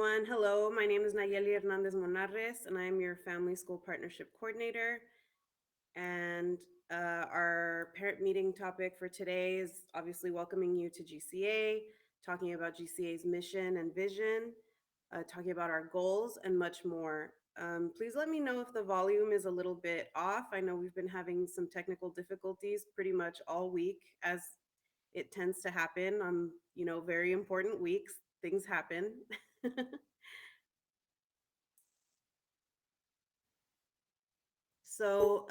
everyone. Hello, my name is Nayeli Hernandez Monarres, and I'm your Family School Partnership Coordinator. And our parent meeting topic for today is obviously welcoming you to GCA, talking about GCA's mission and vision, talking about our goals, and much more. Please let me know if the volume is a little bit off. I know we've been having some technical difficulties pretty much all week, as it tends to happen on, very important weeks. Things happen. So,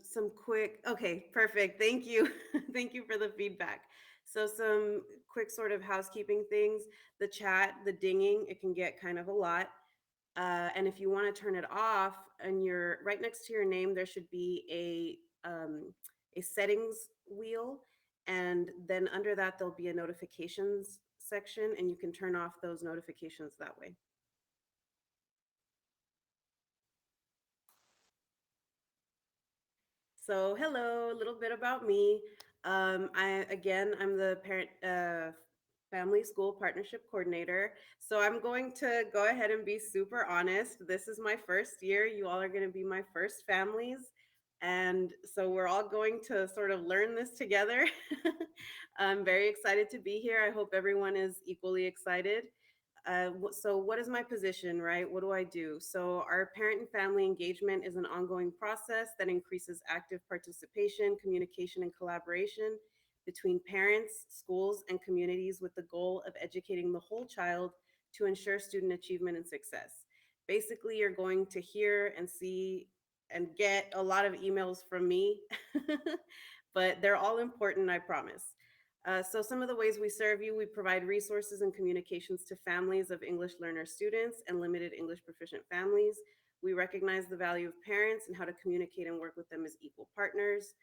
some quick, okay, perfect. Thank you. Thank you for the feedback. So, some quick sort of housekeeping things. The chat, the dinging, it can get kind of a lot. And if you want to turn it off, and you're right next to your name, there should be a settings wheel. And then under that, there'll be a notifications section, and you can turn off those notifications that way. So, hello, a little bit about me. I'm the parent family school partnership coordinator. So, I'm going to go ahead and be super honest. This is my first year. You all are going to be my first families. And so, we're all going to sort of learn this together. I'm very excited to be here. I hope everyone is equally excited. So what is my position, right? What do I do? So our parent and family engagement is an ongoing process that increases active participation, communication, and collaboration between parents, schools, and communities with the goal of educating the whole child to ensure student achievement and success. Basically, you're going to hear and see and get a lot of emails from me, but they're all important, I promise. So some of the ways we serve you, we provide resources and communications to families of English learner students and limited English proficient families. We recognize the value of parents and how to communicate and work with them as equal partners.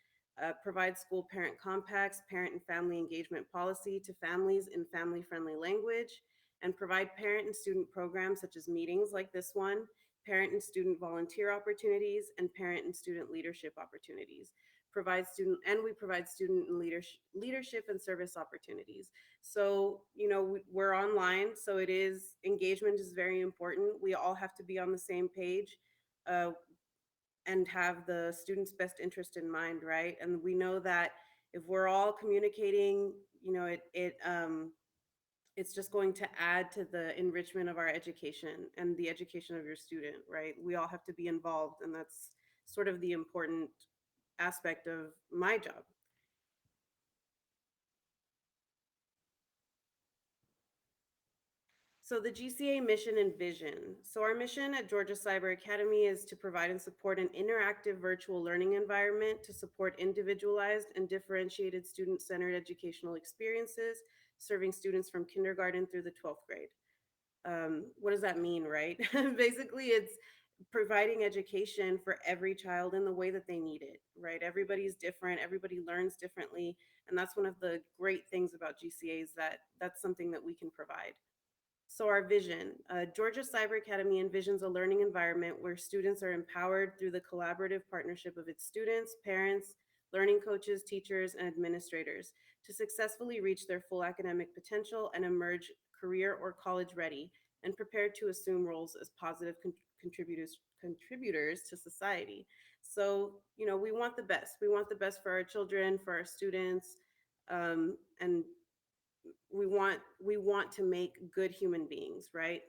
Provide school parent compacts, parent and family engagement policy to families in family-friendly language, and provide parent and student programs such as meetings like this one, parent and student volunteer opportunities, and parent and student leadership opportunities. We provide student and leadership and service opportunities. So we're online, so it is engagement is very important. We all have to be on the same page, uh, and have the student's best interest in mind, right? And we know that if we're all communicating, it's just going to add to the enrichment of our education and the education of your student, right? We all have to be involved, and that's sort of the important aspect of my job. So the GCA mission and vision. So our mission at Georgia Cyber Academy is to provide and support an interactive virtual learning environment to support individualized and differentiated student-centered educational experiences, serving students from kindergarten through the 12th grade. What does that mean, right? Basically, it's providing education for every child in the way that they need it, right? Everybody's different, everybody learns differently, and that's one of the great things about GCA is that that's something that we can provide. So our vision, Georgia Cyber Academy envisions a learning environment where students are empowered through the collaborative partnership of its students, parents, learning coaches, teachers, and administrators to successfully reach their full academic potential and emerge career or college ready and prepared to assume roles as positive contributors to society. So, we want the best. We want the best for our children, for our students, and we want to make good human beings, right?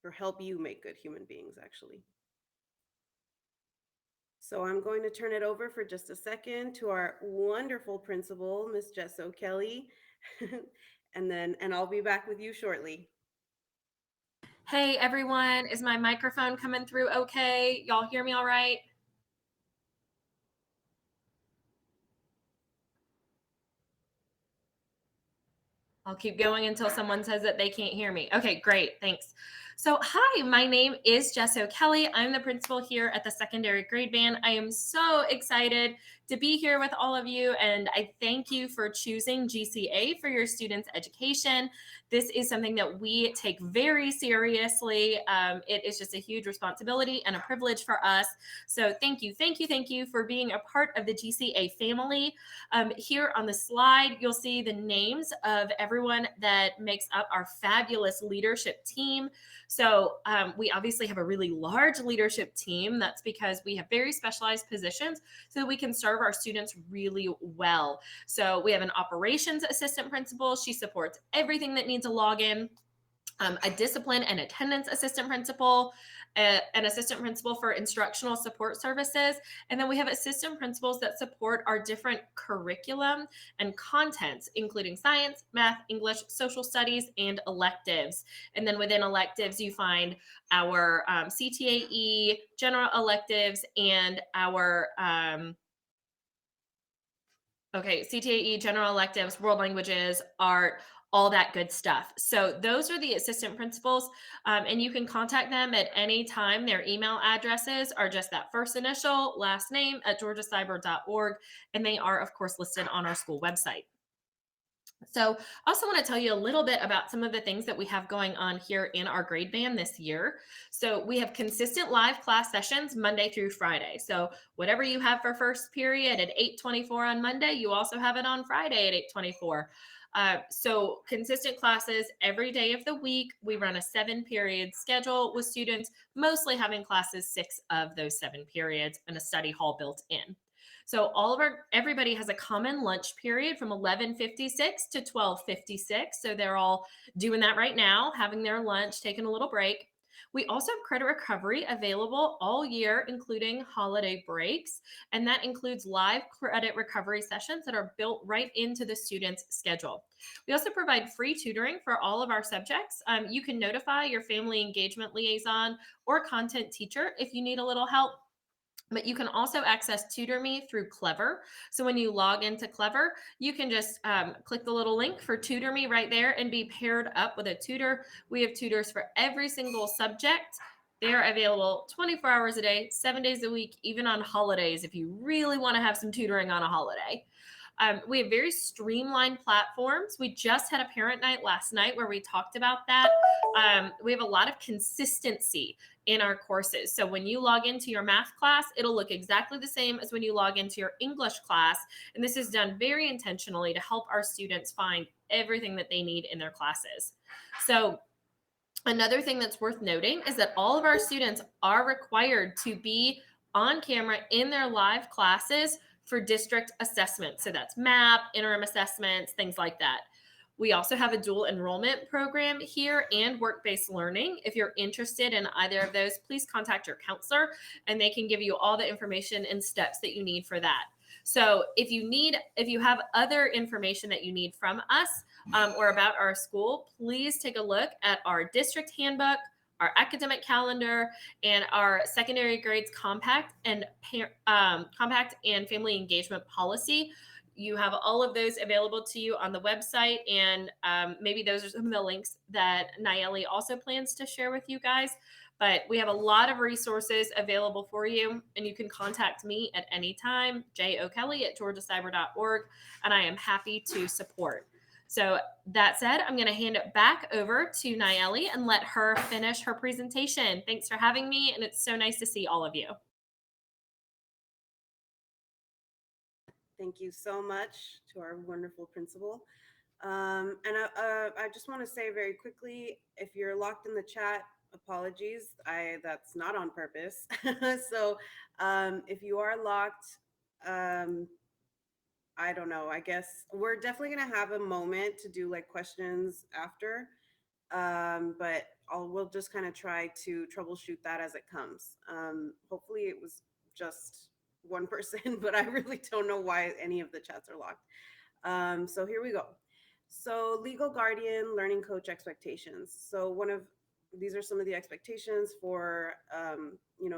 Or help you make good human beings, actually. So I'm going to turn it over for just a second to our wonderful principal, Miss Jesso Kelly, and I'll be back with you shortly. Hey everyone, is my microphone coming through okay? Y'all hear me all right? I'll keep going until someone says that they can't hear me. Okay, great, thanks. So hi, my name is Jesso Kelly. I'm the principal here at the secondary grade band. I am so excited to be here with all of you. And I thank you for choosing GCA for your students' education. This is something that we take very seriously. It is just a huge responsibility and a privilege for us. So thank you, thank you, thank you for being a part of the GCA family. Here on the slide, you'll see the names of everyone that makes up our fabulous leadership team. So we obviously have a really large leadership team. That's because we have very specialized positions so that we can serve our students really well. So we have an operations assistant principal. She supports everything that needs a login. A discipline and attendance assistant principal, an assistant principal for instructional support services, and then we have assistant principals that support our different curriculum and contents, including science, math, English, social studies, and electives. And then within electives, you find our CTAE, general electives, and our CTAE, general electives, world languages, art, all that good stuff. So those are the assistant principals, and you can contact them at any time. Their email addresses are just that first initial, last name at georgiacyber.org, and they are, of course, listed on our school website. So I also want to tell you a little bit about some of the things that we have going on here in our grade band this year. So we have consistent live class sessions Monday through Friday. So whatever you have for first period at 8:24 on Monday, you also have it on Friday at 8:24. So consistent classes every day of the week. We run a 7-period schedule with students mostly having classes 6 of those 7 periods and a study hall built in. So everybody has a common lunch period from 11:56 to 12:56. So they're all doing that right now, having their lunch, taking a little break. We also have credit recovery available all year, including holiday breaks. And that includes live credit recovery sessions that are built right into the student's schedule. We also provide free tutoring for all of our subjects. You can notify your family engagement liaison or content teacher if you need a little help. But you can also access Tutor Me through Clever. So when you log into Clever, you can just click the little link for Tutor Me right there and be paired up with a tutor. We have tutors for every single subject. They are available 24 hours a day, 7 days a week, even on holidays if you really want to have some tutoring on a holiday. We have very streamlined platforms. We just had a parent night last night where we talked about that. We have a lot of consistency in our courses. So when you log into your math class, it'll look exactly the same as when you log into your English class. And this is done very intentionally to help our students find everything that they need in their classes. So another thing that's worth noting is that all of our students are required to be on camera in their live classes for district assessment. So that's MAP, interim assessments, things like that. We also have a dual enrollment program here and work-based learning. If you're interested in either of those, please contact your counselor and they can give you all the information and steps that you need for that. So if you have other information that you need from us or about our school, please take a look at our district handbook, our academic calendar, and our secondary grades compact and family engagement policy. You have all of those available to you on the website, and maybe those are some of the links that Nayeli also plans to share with you guys. But we have a lot of resources available for you, and you can contact me at any time, jokelly@georgiacyber.org, and I am happy to support. So that said, I'm going to hand it back over to Nayeli and let her finish her presentation. Thanks for having me, and it's so nice to see all of you. Thank you so much to our wonderful principal. And I just want to say very quickly, if you're locked in the chat, apologies. That's not on purpose. So if you are locked, I don't know. I guess we're definitely gonna have a moment to do like questions after, but we'll just kind of try to troubleshoot that as it comes. Hopefully, it was just one person, but I really don't know why any of the chats are locked. So here we go. So legal guardian, learning coach expectations. So these are some of the expectations for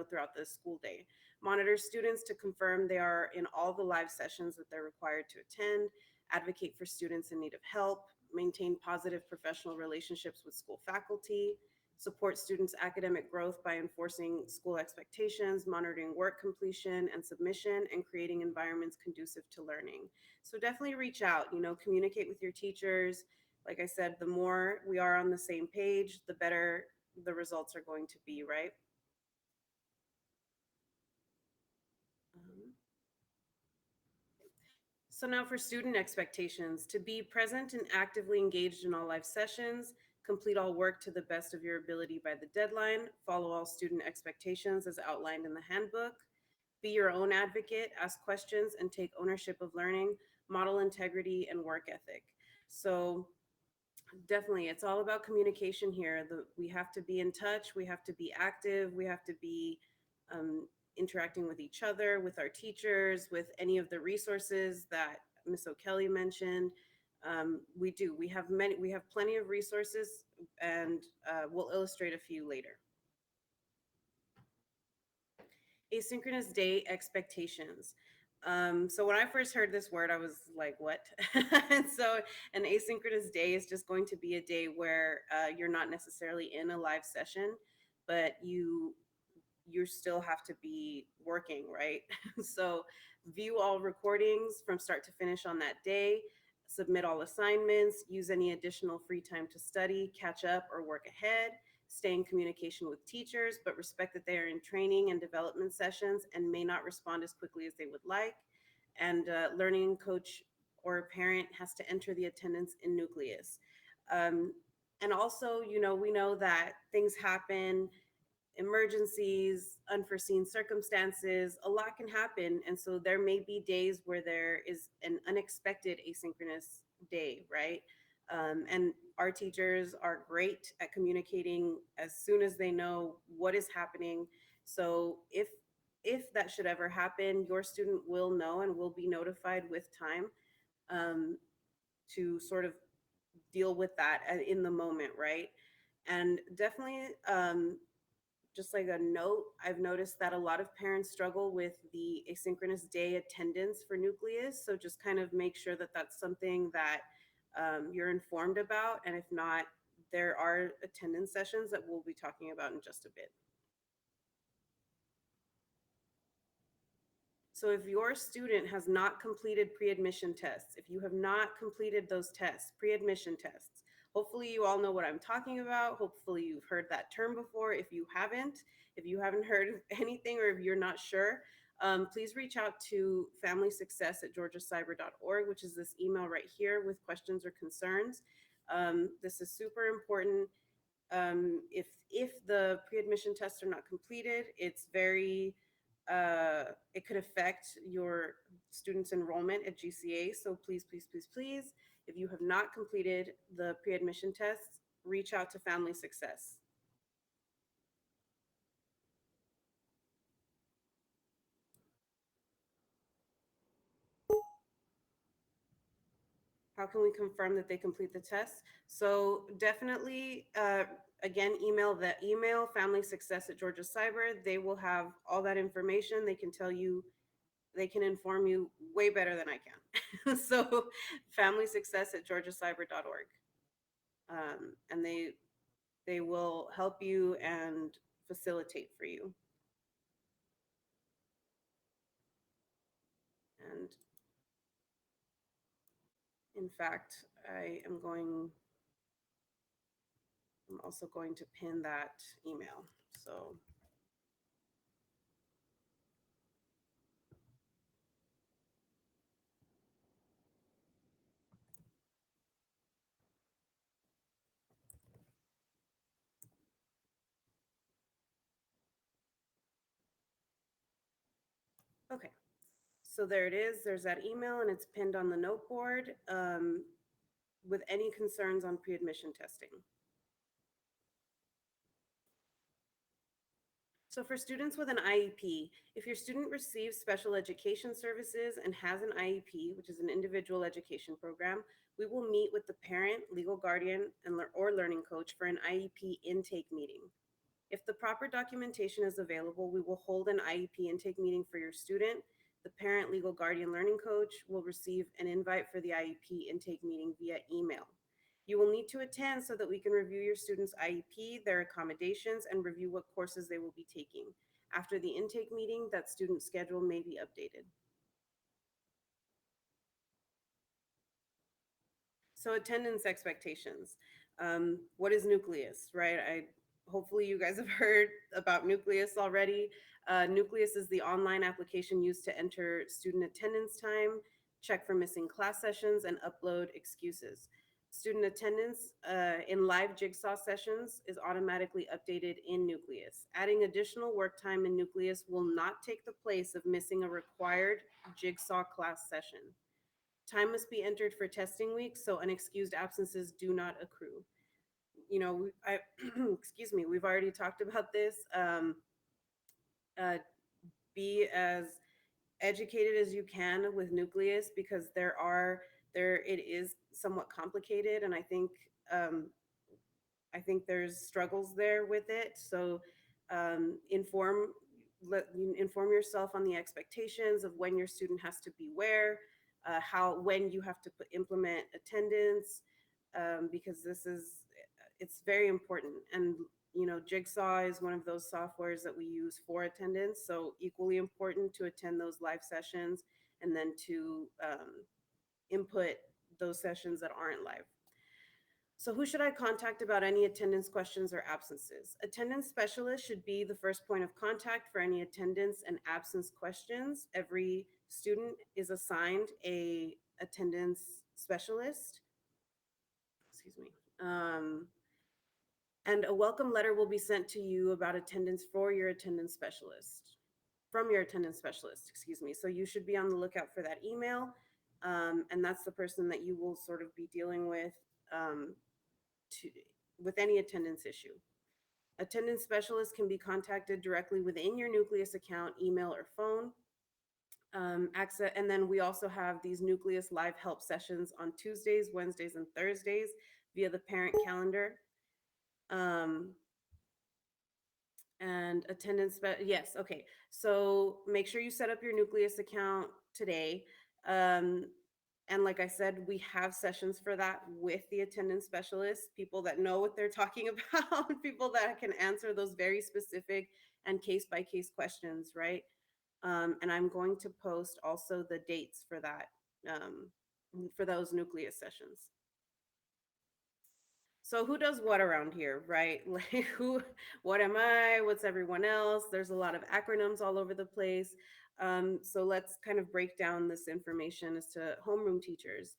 throughout the school day. Monitor students to confirm they are in all the live sessions that they're required to attend. Advocate for students in need of help. Maintain positive professional relationships with school faculty. support students' academic growth by enforcing school expectations, monitoring work completion and submission, and creating environments conducive to learning. So definitely reach out, communicate with your teachers. Like I said, the more we are on the same page, the better the results are going to be, right? Um, So now for student expectations, to be present and actively engaged in all live sessions, complete all work to the best of your ability by the deadline, follow all student expectations as outlined in the handbook, be your own advocate, ask questions, and take ownership of learning, model integrity and work ethic. So definitely, it's all about communication here. We have to be in touch, we have to be active, we have to be um, interacting with each other, with our teachers, with any of the resources that Miss O'Kelly mentioned. We do. We have many. We have plenty of resources, and we'll illustrate a few later. Asynchronous day expectations. So when I first heard this word, I was like, "What?" And so, an asynchronous day is just going to be a day where you're not necessarily in a live session, but you still have to be working, right? So view all recordings from start to finish on that day, submit all assignments, use any additional free time to study, catch up, or work ahead, stay in communication with teachers, but respect that they are in training and development sessions and may not respond as quickly as they would like. And learning coach or parent has to enter the attendance in nucleus. Um, and also, we know that things happen, emergencies, unforeseen circumstances, a lot can happen. And so there may be days where there is an unexpected asynchronous day, right? And our teachers are great at communicating as soon as they know what is happening. So if that should ever happen, your student will know and will be notified with time um, to sort of deal with that in the moment, right? And definitely just like a note, I've noticed that a lot of parents struggle with the asynchronous day attendance for nucleus. So just kind of make sure that that's something that you're informed about. And if not, there are attendance sessions that we'll be talking about in just a bit. So if your student has not completed pre-admission tests, if you have not completed those tests, pre-admission tests, hopefully you all know what I'm talking about. Hopefully you've heard that term before. If you haven't heard anything or if you're not sure, please reach out to familysuccess@georgiacyber.org, which is this email right here with questions or concerns. This is super important. If the pre-admission tests are not completed, it's very it could affect your students' enrollment at GCA. So please, please, please, please, if you have not completed the pre-admission tests, reach out to Family Success. How can we confirm that they complete the tests? So definitely, again, email Family Success at Georgia Cyber. They will have all that information. They can tell you, they can inform you way better than I can. So Family Success at georgiacyber.org. And they will help you and facilitate for you. And in fact, I'm also going to pin that email. So, okay. So there it is. There's that email and it's pinned on the note board with any concerns on pre-admission testing. So for students with an IEP, if your student receives special education services and has an IEP, which is an individual education program, we will meet with the parent, legal guardian, or learning coach for an IEP intake meeting. If the proper documentation is available, we will hold an IEP intake meeting for your student. The parent, legal guardian, learning coach will receive an invite for the IEP intake meeting via email. You will need to attend so that we can review your student's IEP, their accommodations, and review what courses they will be taking. After the intake meeting, that student schedule may be updated. So attendance expectations. What is Nucleus, right? I hopefully you guys have heard about Nucleus already. Nucleus is the online application used to enter student attendance time, check for missing class sessions, and upload excuses. Student attendance in live jigsaw sessions is automatically updated in Nucleus. Adding additional work time in Nucleus will not take the place of missing a required jigsaw class session. Time must be entered for testing weeks, so unexcused absences do not accrue. Excuse me, we've already talked about this. Uh, be as educated as you can with Nucleus because there it is somewhat complicated, and um, I think there's struggles there with it. So um, inform inform yourself on the expectations of when your student has to be where, how when you have to implement attendance, because it's very important. And Jigsaw is one of those softwares that we use for attendance. So equally important to attend those live sessions and then to input those sessions that aren't live. So, who should I contact about any attendance questions or absences? Attendance specialist should be the first point of contact for any attendance and absence questions. Every student is assigned a attendance specialist. Excuse me. And a welcome letter will be sent to you about attendance for your attendance specialist, from your attendance specialist, excuse me. So you should be on the lookout for that email. And that's the person that you will sort of be dealing um, to, with any attendance issue. Attendance specialists can be contacted directly within your Nucleus account, email, or phone. Access, and then we also have these Nucleus live help sessions on Tuesdays, Wednesdays, and Thursdays via the parent calendar. Um, and attendance, yes, okay. So make sure you set up your Nucleus account today. Um, and like I said, we have sessions for that with the attendance specialists, people that know what they're talking about, people that can answer those very specific and case by case questions, right? And I'm going to post also the dates for those Nucleus sessions. So who does what around here, right? Like what am I? What's everyone else? There's a lot of acronyms all over the place. So let's kind of break down this information as to homeroom teachers.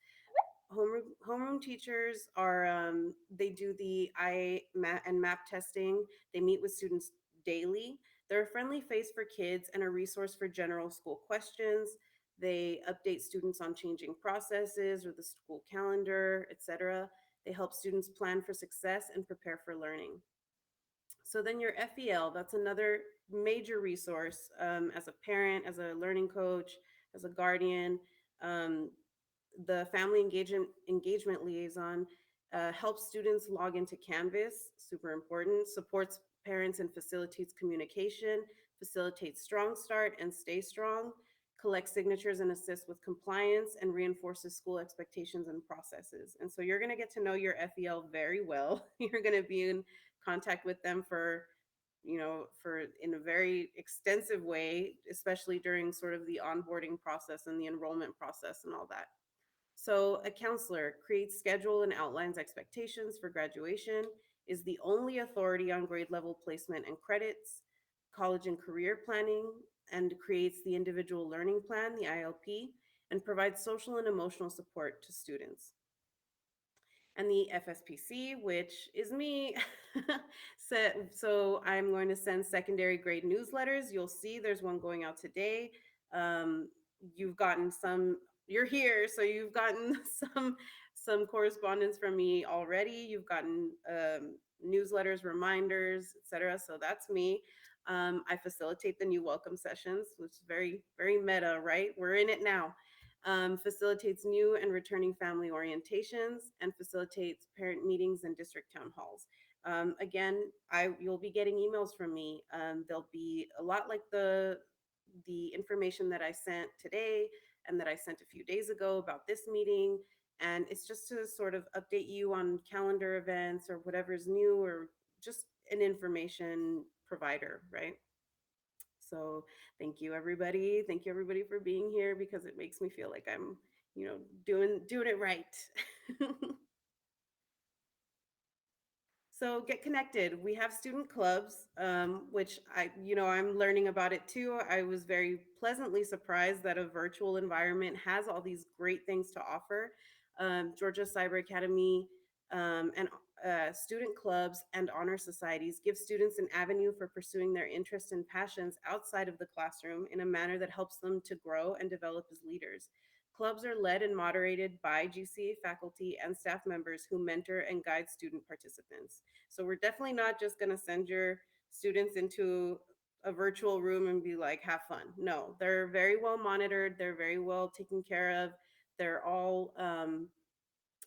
Homeroom teachers are they do the and map testing. They meet with students daily. They're a friendly face for kids and a resource for general school questions. They update students on changing processes or the school calendar, etc. They help students plan for success and prepare for learning. So then your FEL, that's another major resource as a parent, as a learning coach, as a guardian. Um, the family engagement liaison helps students log into Canvas, super important, supports parents and facilitates communication, facilitates strong start and stay strong, collects signatures and assists with compliance, and reinforces school expectations and processes. And so you're going to get to know your FEL very well. You're going to be in contact with them for in a very extensive way, especially during sort of the onboarding process and the enrollment process and all that. So a counselor creates schedule and outlines expectations for graduation, is the only authority on grade level placement and credits, college and career planning, and creates the individual learning plan, the ILP, and provides social and emotional support to students. And the FSPC, which is me. So I'm going to send secondary grade newsletters. You'll see there's one going out today. Um, you've gotten some. You're here, so you've gotten some correspondence from me already. You've gotten newsletters, reminders, etc. So that's me. I facilitate the new welcome sessions, which is very very meta, right? We're in it now. Facilitates new and returning family orientations, and facilitates parent meetings and district town halls. Again, you'll be getting emails from me. They'll be a lot like the information that I sent today and that I sent a few days ago about this meeting. And it's just to sort of update you on calendar events or whatever's new, or just an information provider, right? So thank you everybody for being here, because it makes me feel like I'm, doing it right. So get connected. We have student clubs, which I'm learning about it too. I was very pleasantly surprised that a virtual environment has all these great things to offer. Georgia Cyber Academy and student clubs and honor societies give students an avenue for pursuing their interests and passions outside of the classroom in a manner that helps them to grow and develop as leaders. Clubs are led and moderated by GCA faculty and staff members who mentor and guide student participants. So we're definitely not just going to send your students into a virtual room and be like, have fun. No, they're very well monitored. They're very well taken care of. They're all,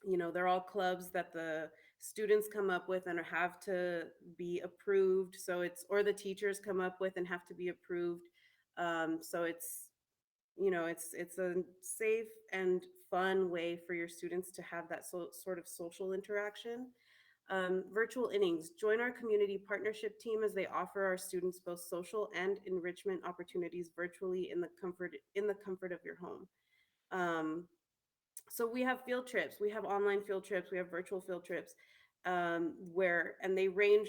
they're all clubs that the students come up with and have to be approved. So or the teachers come up with and have to be approved. So it's a safe and fun way for your students to have that sort of social interaction. Virtual innings. Join our community partnership team as they offer our students both social and enrichment opportunities virtually in the comfort of your home. Um, so we have field trips, we have online field trips, we have virtual field trips, where and they range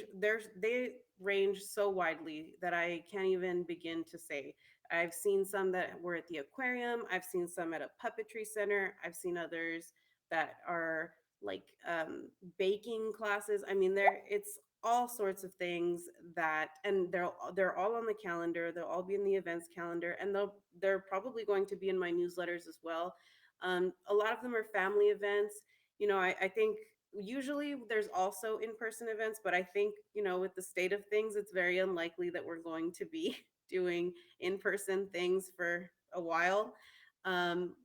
so widely that I can't even begin to say. I've seen some that were at the aquarium, I've seen some at a puppetry center, I've seen others that are like baking classes. I mean, it's all sorts of things that, and they're all on the calendar, they'll all be in the events calendar, and they're probably going to be in my newsletters as well. A lot of them are family events. I think usually there's also in-person events, but I think, with the state of things, it's very unlikely that we're going to be doing in-person things for a while.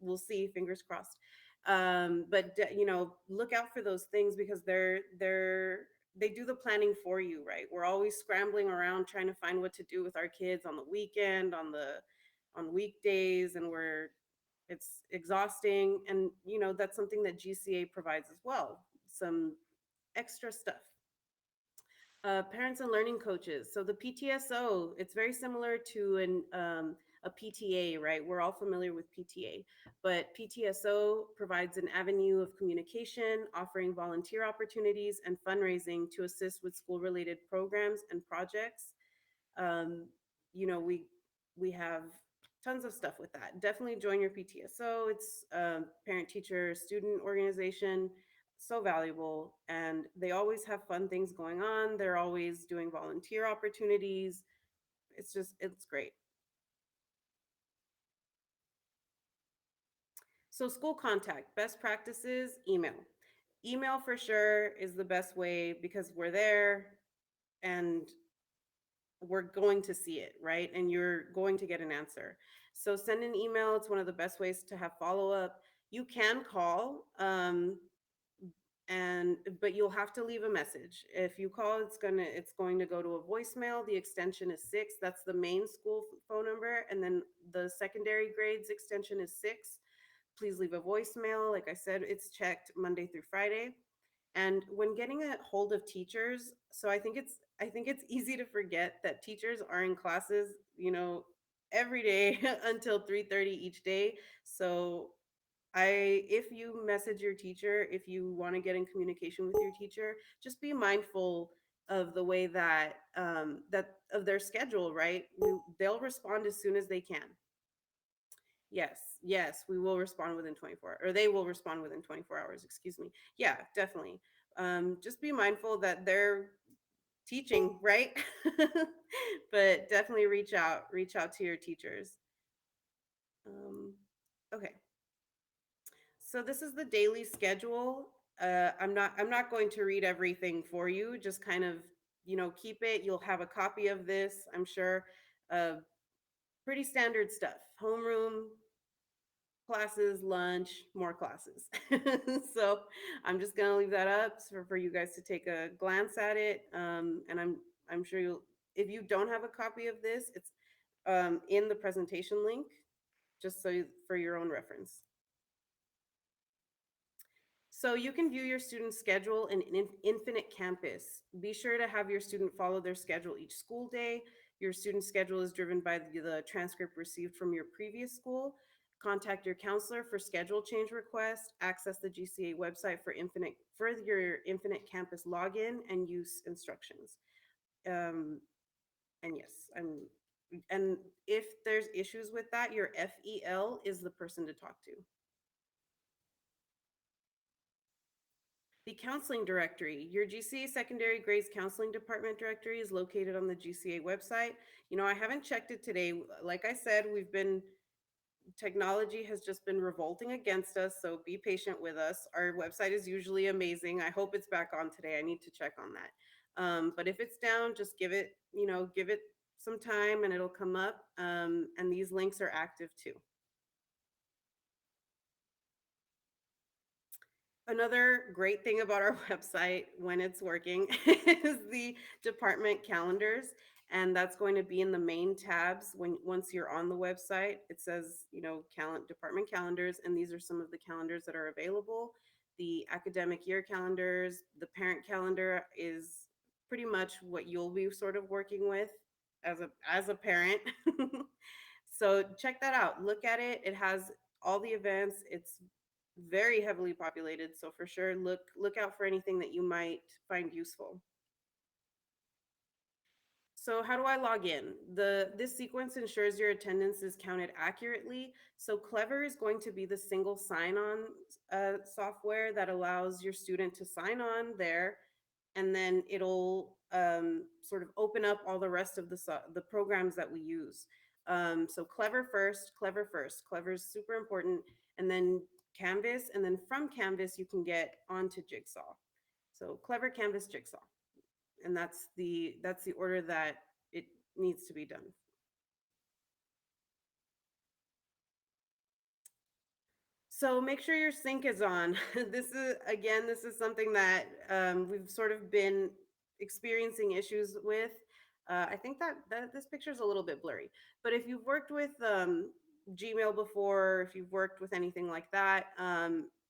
We'll see, fingers crossed. But look out for those things, because they do the planning for you, right? We're always scrambling around trying to find what to do with our kids on the weekend, on weekdays, and it's exhausting. And that's something that GCA provides as well, some extra stuff. Parents and learning coaches. So the PTSO, it's very similar to a PTA, right? We're all familiar with PTA, but PTSO provides an avenue of communication, offering volunteer opportunities and fundraising to assist with school-related programs and projects. um, we have tons of stuff with that. Definitely join your PTSO. It's parent teacher student organization, so valuable, and they always have fun things going on. They're always doing volunteer opportunities. It's great. So school contact, best practices, email for sure is the best way, because we're there and we're going to see it, right? And you're going to get an answer. So send an email. It's one of the best ways to have follow up. You can call, and but you'll have to leave a message. If you call, it's going to go to a voicemail. The extension is 6. That's the main school phone number, and then the secondary grades extension is 6. Please leave a voicemail. Like I said, it's checked Monday through Friday. And when getting a hold of teachers, so I think it's easy to forget that teachers are in classes, every day until 3:30 each day. So if you message your teacher, if you want to get in communication with your teacher, just be mindful of the way that of their schedule, right? They'll respond as soon as they can. Yes, yes, we will respond within 24, or they will respond within 24 hours, excuse me. Yeah, definitely. Just be mindful that they're teaching, right? But definitely reach out to your teachers. Um, okay. So this is the daily schedule. I'm not going to read everything for you, just kind of, keep it. You'll have a copy of this, I'm sure. Uh, Pretty standard stuff. Homeroom, classes, lunch, more classes. So I'm just gonna leave that up for you guys to take a glance at it. And I'm sure you'll, if you don't have a copy of this, it's in the presentation link, just for your own reference. So you can view your student's schedule in Infinite Campus. Be sure to have your student follow their schedule each school day. Your student's schedule is driven by the transcript received from your previous school. Contact your counselor for schedule change request. Access the GCA website for your Infinite Campus login and use instructions. Um, and yes, and if there's issues with that, your FEL is the person to talk to. The counseling directory. Your GCA secondary grades counseling department directory is located on the GCA website. You know, I haven't checked it today. Like I said, technology has just been revolting against us, so be patient with us. Our website is usually amazing. I hope it's back on today. I need to check on that. But if it's down, just give it some time and it'll come up. And these links are active too. Another great thing about our website when it's working is the department calendars. And that's going to be in the main tabs once you're on the website. It says, department calendars, and these are some of the calendars that are available. The academic year calendars, the parent calendar is pretty much what you'll be sort of working with as a parent. So check that out. Look at it. It has all the events. It's very heavily populated, so for sure look out for anything that you might find useful. So how do I log in? This sequence ensures your attendance is counted accurately. So Clever is going to be the single sign-on software that allows your student to sign on there, and then it'll sort of open up all the rest of the programs that we use. So Clever is super important, and then Canvas, and then from Canvas you can get onto Jigsaw. So Clever, Canvas, Jigsaw, and that's the order that it needs to be done. So make sure your sync is on. This is something that we've sort of been experiencing issues with. I think that this picture is a little bit blurry, but if you've worked with Gmail before, if you've worked with anything like that,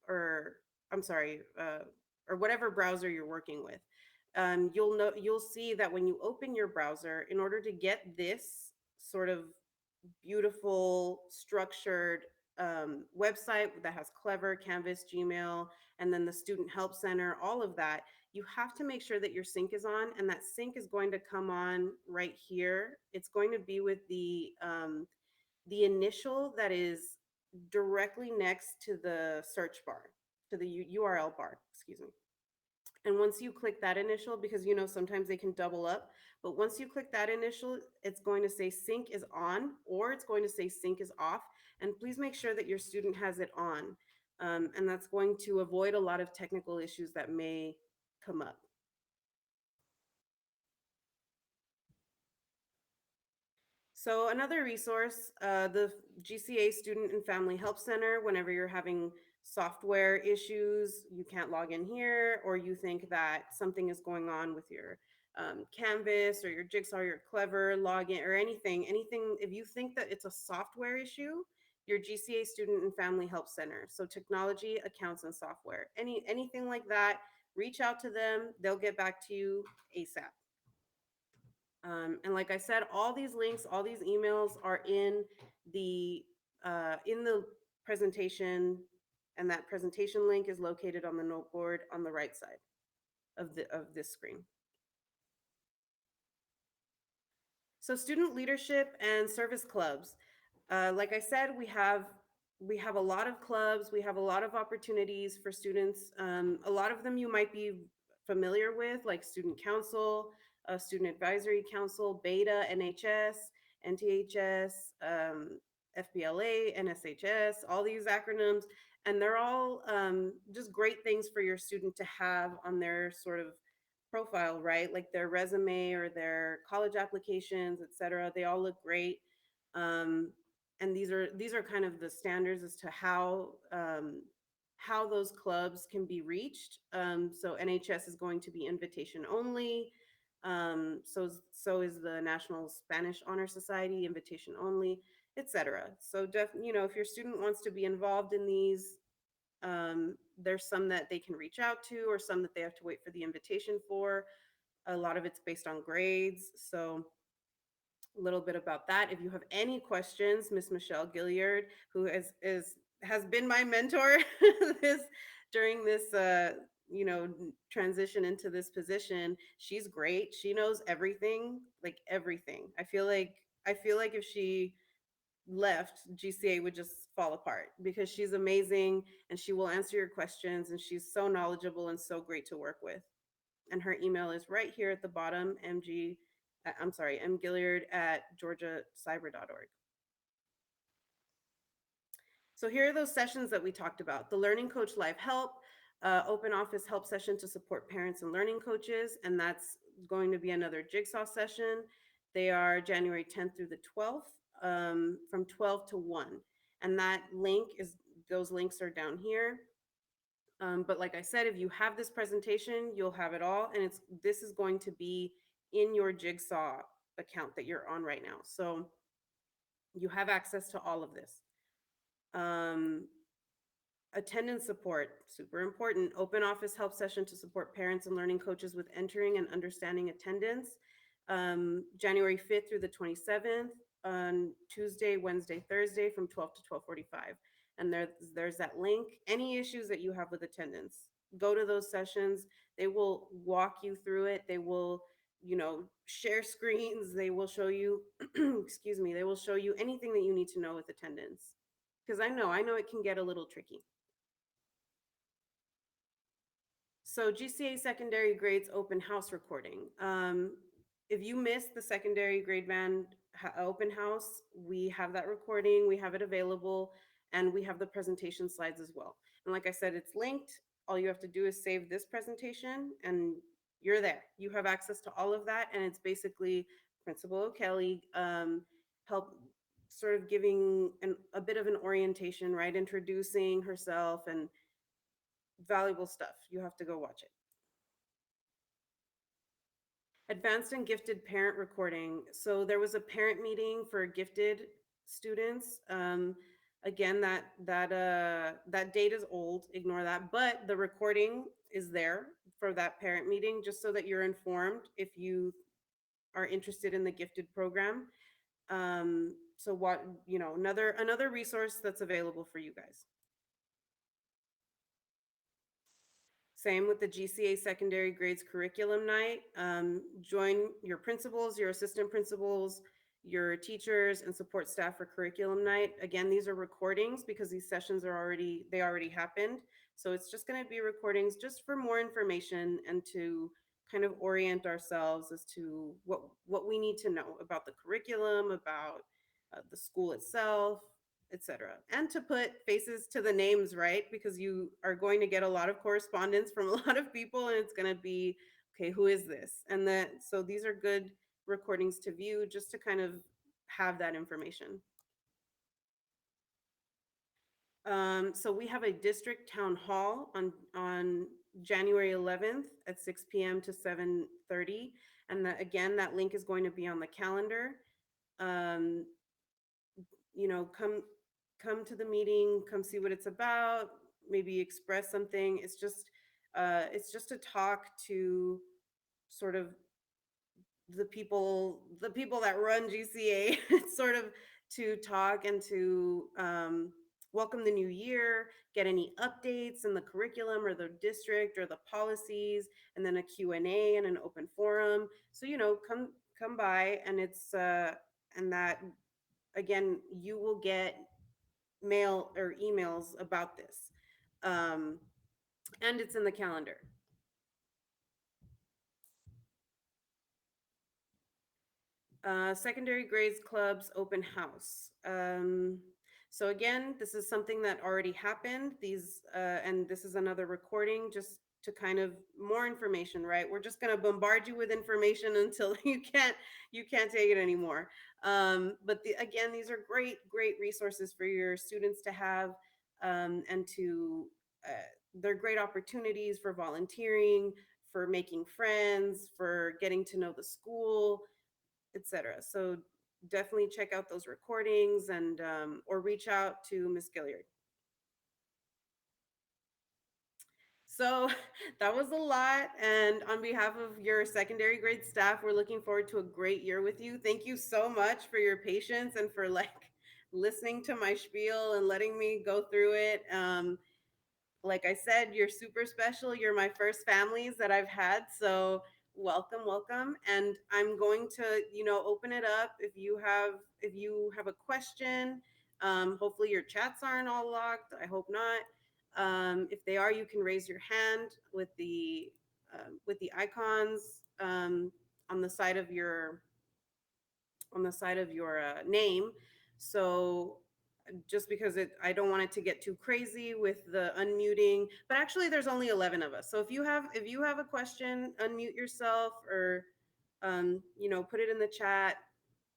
or I'm sorry, or whatever browser you're working with, you'll see that when you open your browser, in order to get this sort of beautiful, structured website that has Clever, Canvas, Gmail, and then the Student Help Center, all of that, you have to make sure that your sync is on, and that sync is going to come on right here. It's going to be with the initial that is directly next to the search bar, to the URL bar, excuse me. And once you click that initial, because sometimes they can double up, but once you click that initial, it's going to say sync is on, or it's going to say sync is off. And please make sure that your student has it on. And that's going to avoid a lot of technical issues that may come up. So another resource, the GCA Student and Family Help Center, whenever you're having software issues, you can't log in here, or you think that something is going on with your Canvas or your Jigsaw, or your Clever login or anything, if you think that it's a software issue, your GCA Student and Family Help Center. So technology, accounts, and software, anything like that, reach out to them. They'll get back to you ASAP. And like I said, all these links, all these emails are in the presentation, and that presentation link is located on the noteboard on the right side of this screen. So student leadership and service clubs. Like I said, we have a lot of clubs. We have a lot of opportunities for students. A lot of them you might be familiar with, like Student Council, Student Advisory Council, Beta, NHS, NTHS, FBLA, NSHS, all these acronyms. And they're all just great things for your student to have on their sort of profile, right? Like their resume or their college applications, etc. They all look great. And these are kind of the standards as to how those clubs can be reached. So NHS is going to be invitation only. So is the National Spanish Honor Society, invitation only, etc. So if your student wants to be involved in these, there's some that they can reach out to, or some that they have to wait for the invitation for. A lot of it's based on grades. So a little bit about that. If you have any questions, Miss Michelle Gilliard, who has been my mentor this during this you know transition into this position, she's great. She knows everything, like everything. I feel like if she left, GCA would just fall apart because she's amazing and she will answer your questions, and she's so knowledgeable and so great to work with. And her email is right here at the bottom, I'm sorry, mgilliard at georgiacyber.org. So here are those sessions that we talked about: the Learning Coach Live Help, open office help session to support parents and learning coaches, and that's going to be another jigsaw session. They are January 10th through the 12th, from 12 to 1. And that link is, those links are down here. But like I said, if you have this presentation, you'll have it all. And this is going to be in your Jigsaw account that you're on right now. So you have access to all of this. Um, Attendance support, super important. Open office help session to support parents and learning coaches with entering and understanding attendance. January 5th through the 27th, on Tuesday, Wednesday, Thursday from 12 to 12:45. And there's that link. Any issues that you have with attendance, go to those sessions. They will walk you through it. They will, share screens. They will show you, excuse me, they will show you anything that you need to know with attendance. Because I know it can get a little tricky. So GCA secondary grades open house recording. If you missed the secondary grade band open house, we have that recording, we have it available, and we have the presentation slides as well. And like I said, it's linked. All you have to do is save this presentation and you're there. You have access to all of that. And it's basically Principal O'Kelly help sort of giving a bit of an orientation, right? Introducing herself and valuable stuff. You have to go watch it. Advanced and gifted parent recording. So there was a parent meeting for gifted students. Again, that date is old. Ignore that. But the recording is there for that parent meeting, just so that you're informed if you are interested in the gifted program. So what another resource that's available for you guys. Same with the GCA secondary grades curriculum night. Join your principals, your assistant principals, your teachers, and support staff for curriculum night. Again, these are recordings because these sessions they already happened. So it's just going to be recordings just for more information and to kind of orient ourselves as to what we need to know about the curriculum, about the school itself, etc. And to put faces to the names, right? Because you are going to get a lot of correspondence from a lot of people, and it's going to be, okay, who is this? And so these are good recordings to view just to kind of have that information. So we have a district town hall on January 11th at 6 p.m. to 7:30. And again, that link is going to be on the calendar. Um, come to the meeting, come see what it's about, maybe express something. It's just a talk to sort of the people that run GCA. It's sort of to talk and to welcome the new year, get any updates in the curriculum or the district or the policies, and then a Q&A and an open forum. So come by, and and that, again, you will get mail or emails about this. Um, and it's in the calendar. Secondary grades clubs open house. So again, this is something that already happened. And this is another recording just to kind of more information, right? We're just going to bombard you with information until you can't take it anymore. But again, these are great resources for your students to have, and they're great opportunities for volunteering, for making friends, for getting to know the school, etc. So definitely check out those recordings, and or reach out to Miss Gilliard. So that was a lot. And on behalf of your secondary grade staff, we're looking forward to a great year with you. Thank you so much for your patience and for like listening to my spiel and letting me go through it. Like I said, you're super special. You're my first families that I've had. So welcome, welcome. And I'm going to, open it up if you have a question. Hopefully your chats aren't all locked. I hope not. If they are, you can raise your hand with the icons on the side of your name. So just because I don't want it to get too crazy with the unmuting. But actually, there's only 11 of us. So if you have a question, unmute yourself or put it in the chat.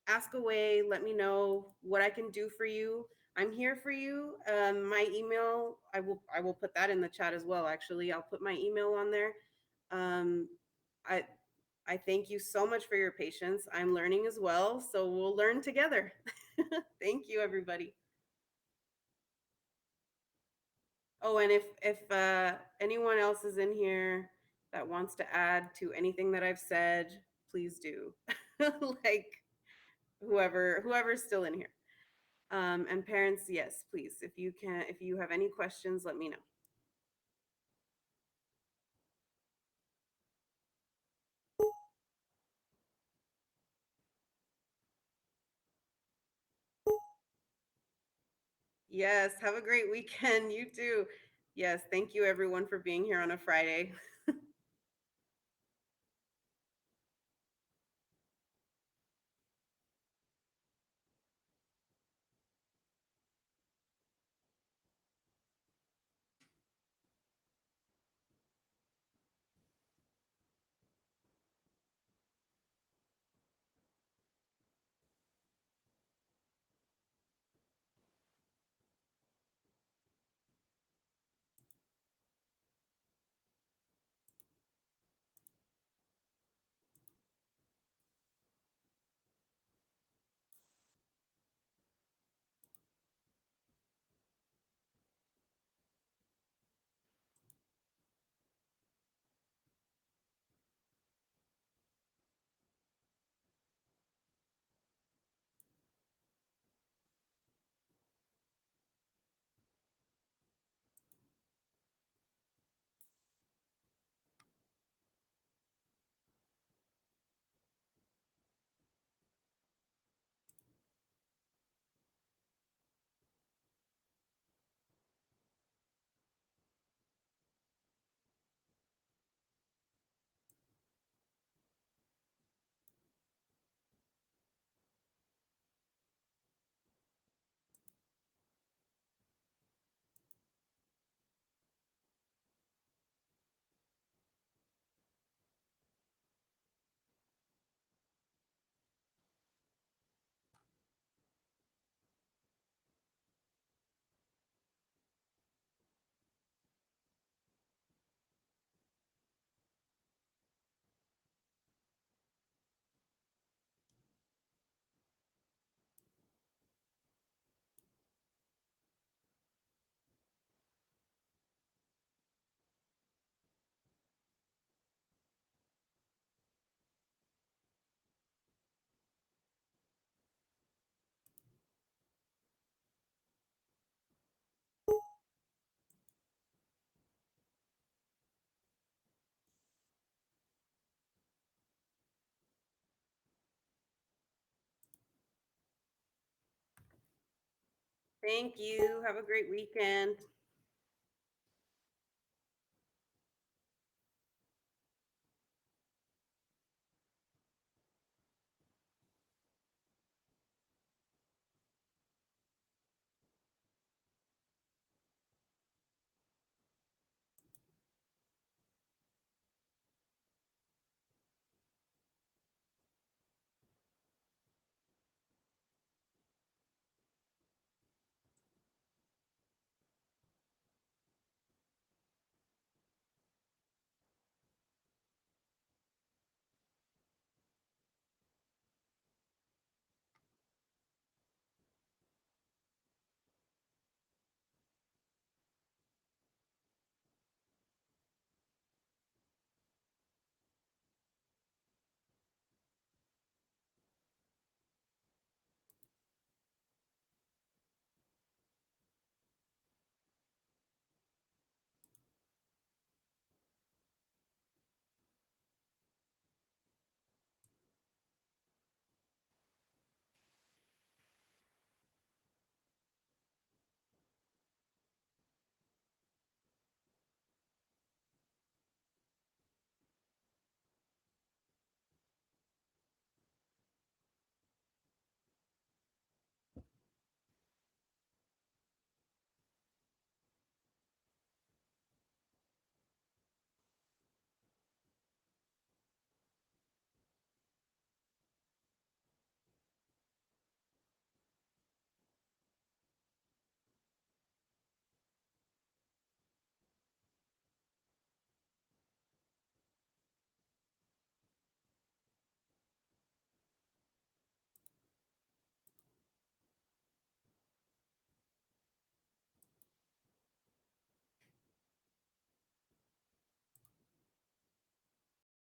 Ask away. Let me know what I can do for you. I'm here for you. My email, I will put that in the chat as well. Actually, I'll put my email on there. Um, I I thank you so much for your patience. I'm learning as well, so we'll learn together. Thank you, everybody. Oh, and if anyone else is in here that wants to add to anything that I've said, please do. Like whoever's still in here. And parents, yes, please. If you have any questions, let me know. Yes, have a great weekend. You too. Yes, thank you everyone for being here on a Friday. Thank you. Have a great weekend.